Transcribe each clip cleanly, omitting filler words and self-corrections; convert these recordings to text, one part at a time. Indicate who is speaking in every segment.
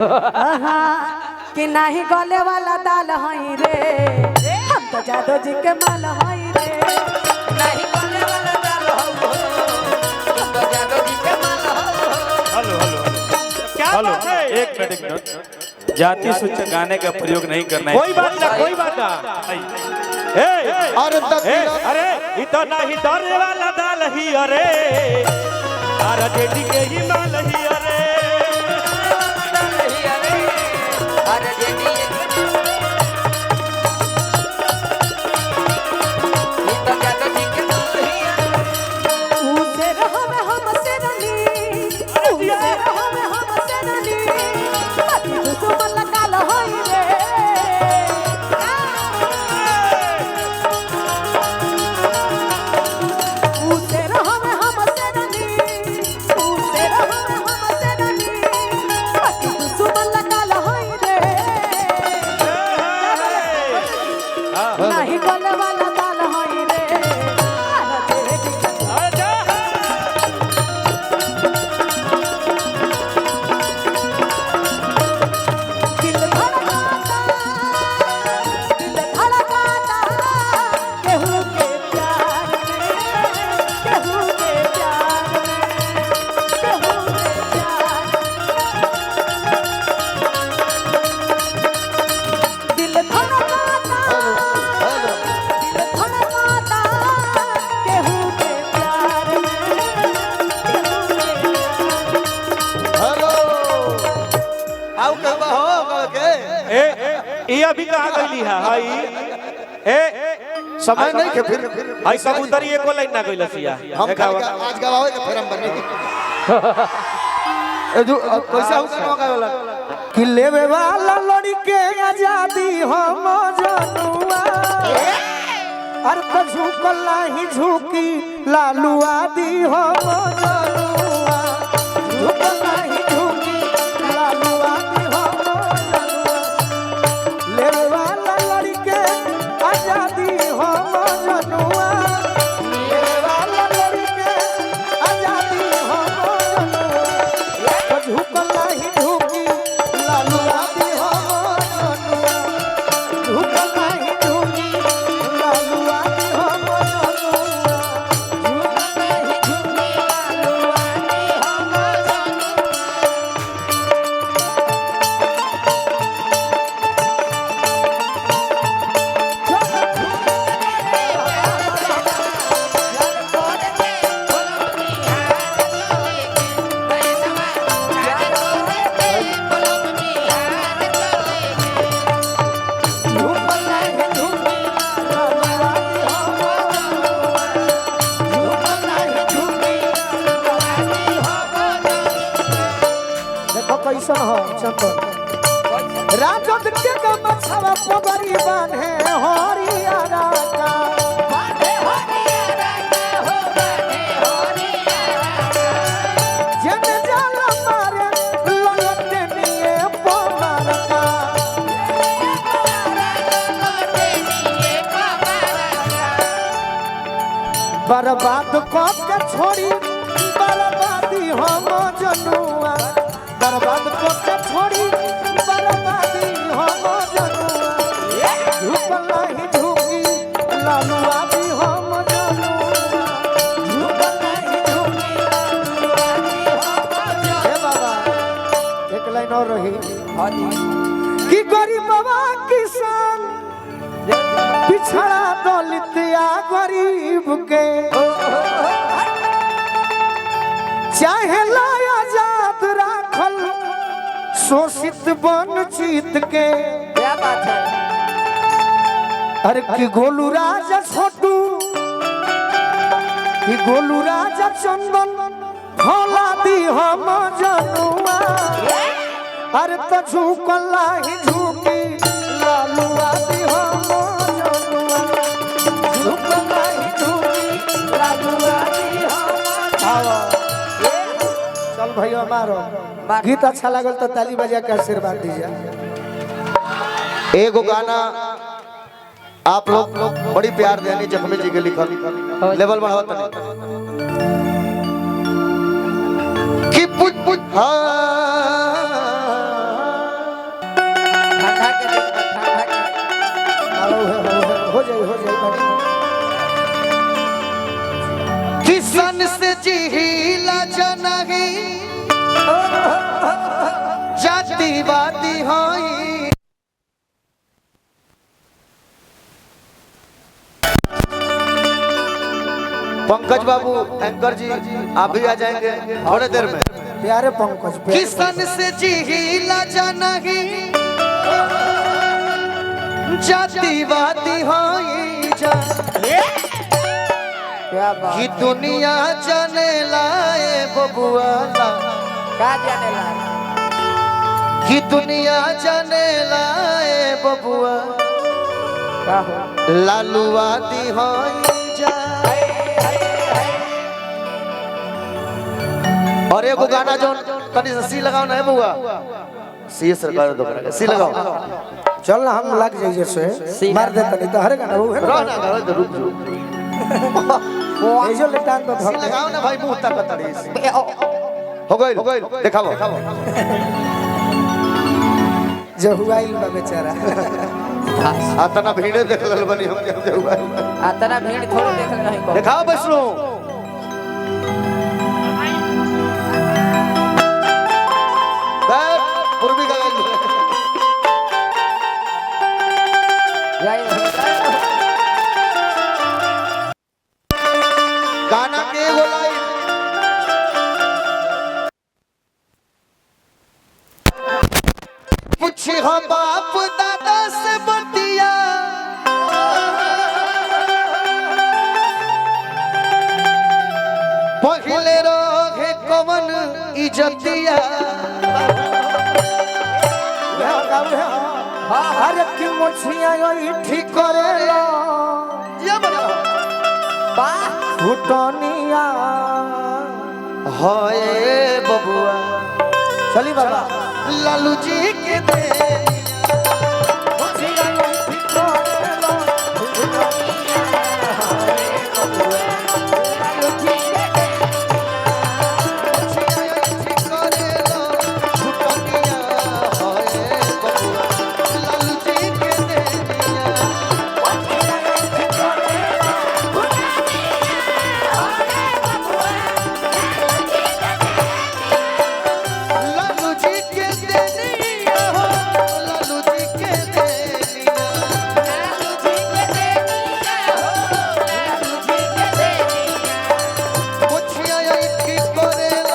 Speaker 1: कि नहीं गले वाला दाल हई रे, हम तो जादो जी के माल हई रे।
Speaker 2: नहीं गले वाला दाल हो, हम तो जादो जी के माल हो।
Speaker 3: हेलो हेलो
Speaker 4: क्या
Speaker 3: हेलो,
Speaker 4: बात है?
Speaker 3: एक मिनट। जाति सूचक गाने का प्रयोग नहीं करना है।
Speaker 4: कोई बात ना, कोई बात ना। अरे इतना ही डरे वाला दाल ही अरे, अरे जेडी के ही माल ही अरे,
Speaker 2: अरे जेडी ये तो जादो जी के माल ही
Speaker 1: उसे रहो में हम से रनी, उसे रहो में हम से रनी, अति दुश्मन लगाल हई रे। उसे रहो में हम से रनी, उसे रहो में हम से रनी, अति दुश्मन लगाल हई रे। नहीं गले वाला दाल हई रे, अरे तेरी दिल धड़काता, केहू के प्यार में, केहू के प्यार में, केहू के प्यार। दिल धड़काता, दिल धड़काता, केहू के प्यार में, केहू के प्यार।
Speaker 5: हेलो आउ कहबा हो के
Speaker 4: ये अभी कहाँ गईली है हाई
Speaker 5: समय नहीं के फिर
Speaker 4: हाई कबूतर ये को लाइन ना गईला सिया
Speaker 5: हम आज गवावे के फिर हम बनी ए जो कैसे हो करवा वाला
Speaker 6: कि लेवे वाला लड़के आजादी हम जनुआ, अर तो झुकला ही झुकी लालू आदि हम जनुआ, झुकला ही झुकी लालू आदि हम जनुआ। लेवे वाला लड़के आजादी हम जनुआ, लेवे वाला लड़के आजादी हम जनुआ, तो झुकला ही झुकी लालू आदि हम जनुआ, झुकला ही झुकी लालू आदि हम जनुआ, झुकला ही झुकी लालू आदि हम कैसन हो चंदन राजद के गमछवा पगड़ी बांधे हरियारा का, जन जाला मारे ललटे निये पमार का, बर्बाद कब के छोड़ी बर्बादी हम जनुआ, बर्बाद कब के छोड़ी बर्बादी हम जनुआ, झुकला ही झुकी लालू आदि हम जनुआ, झुकला ही झुकी लालू आदि हम जनुआ। हे बाबा एक लाइन और रही कि गरीब बाबा किसान पिछड़ा दलित या गरीब के, चाहे लाया आजाद राखल शोषित वंचित के।
Speaker 2: क्या बात है?
Speaker 6: अरे कि गोलू राजा छोटू, कि गोलू राजा चंदन भोला दी हम जनुआ, अरे तो झुकला ही झुकी लालू आदि हम जनुआ, झुकला ही झुकी लालू आदि हम। चल भैया मारो गीत अच्छा लगल तो ताली बजा के आशीर्वाद दीजिए।
Speaker 5: एगो गाना आप लोग बड़ी प्यार देनी जख्मी जी के लिखल लेवल बढ़ावत नहीं कि पुट पुट हाँ
Speaker 6: जातिवादी हई पंकज बाबू एंकर जी आप भी आ जाएंगे थोड़े देर में।
Speaker 7: प्यारे पंकज
Speaker 6: किसान से जिहिला जाना ही जातिवादी हई जा
Speaker 7: क्या बात
Speaker 6: कि दुनिया जाने लाए बबुआ
Speaker 2: का जाने ला
Speaker 6: कि दुनिया जाने लाए बबुआ
Speaker 2: का हो
Speaker 6: लालूवादी हई जा। और एगो गाना जो तनी से सी लगाओ ना है बुआ सी सरकार दो करेगा सी लगाओ
Speaker 7: चल ना हम लग जाइए से मार दे तनी तो हर गाना वो है
Speaker 6: रह ना गाओ तो रुक
Speaker 7: ये जो लेटान तो
Speaker 6: सी लगाओ ना भाई मुंह तक तड़ी हो गइल दिखाओ
Speaker 7: जो हुआ ही बा बेचारा
Speaker 6: आतना भीड़े देख लल बनी हम के हुआ
Speaker 2: आतना भीड़ थोड़ी देख नहीं को
Speaker 6: दिखाओ बसलो पूर्वी का गाना के एगो लाइन पूछी हो बाप दादा से बतिया पहले रोगे कवन इज्जतिया
Speaker 7: अरे की मोछिया यो ठीक करेला
Speaker 6: ये बना
Speaker 7: फुटनिया
Speaker 6: हाय बबुआ
Speaker 7: चली बाबा
Speaker 6: लालू जी के दे
Speaker 7: मोछिया यो ठीक करेला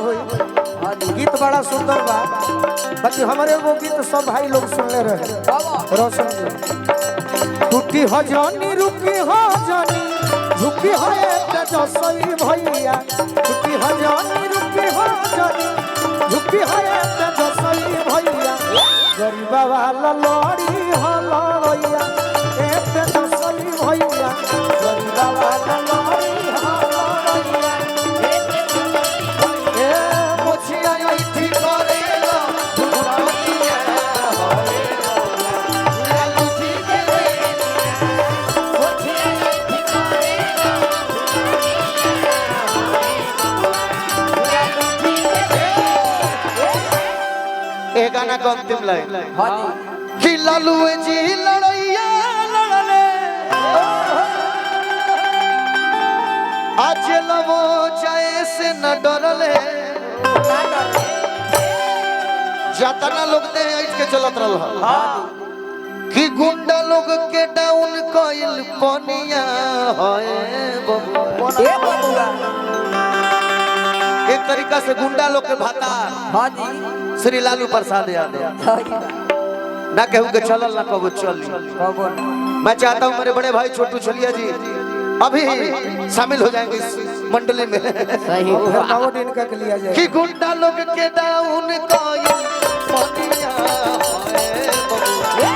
Speaker 7: गीत बड़ा सुंदर बा बाकी हमारे वो गीत सब भाई लोग सुनले रहे रोशन जी टूटी हो जानी रुकी हो जानी झुकी हो तेजस्वी भैया टूटी हो जानी रुकी हो जानी झुकी हो तेजस्वी भैया गरीबा वाला लड़ी हो लड़ैया तेजस्वी भैया गरीबा वाला लड़ी हो लड़ैया
Speaker 6: गाना को अंतिम लाइन
Speaker 2: हां जी
Speaker 6: कि लालू जी लड़ैया लड़ले आज लवो जाए से न डरले जातना लोग ने ऐठ के चलत रहल कि गुंडा लोग के डाउन कइल पनिया होए बबुआ
Speaker 2: ए बबुआ
Speaker 6: एक तरीका से गुंडा लोग के भातार
Speaker 2: हां जी
Speaker 6: श्री लालू प्रसाद यादव ना कहूँ के चलल ना कबो चली मैं चाहता हूँ मेरे बड़े भाई छोटू छलिया जी अभी शामिल हो जाएंगे इस मंडली में
Speaker 2: सही
Speaker 7: नौ दिन का लिया जाए
Speaker 6: कि गुंडा लोग के डाउन कइल पनिया होए बबुआ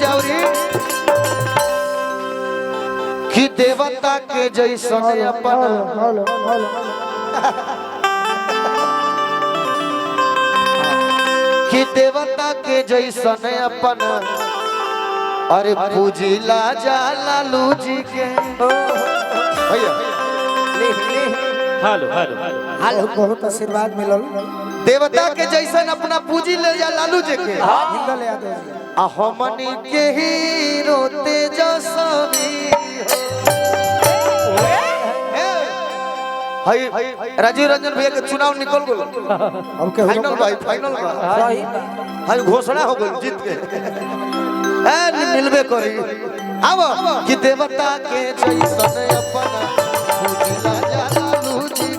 Speaker 5: जाओरी कि देवता के जैसन अपन
Speaker 6: हेलो हेलो
Speaker 5: कि देवता के जैसन अपन अरे पूजिला जा लालू जी के भैया
Speaker 4: हेलो हेलो
Speaker 6: हेलो बहुत आशीर्वाद मिलल
Speaker 5: देवता के जैसन अपना पूजी ले जा लालू जी के
Speaker 6: हिंगल यादव जी
Speaker 5: आ हमनी के हीरो तेजस्वी हाय राजीव रंजन भैया के चुनाव निकल गयो
Speaker 6: अब के
Speaker 5: फाइनल भाई फाइनल बा
Speaker 6: सही
Speaker 5: हाय घोषणा हो गई जीत के ए मिलबे करी आब कि देवता के जैसन अपन पूजिला जा लालू जी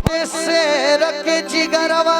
Speaker 5: के शेर के जिगरवा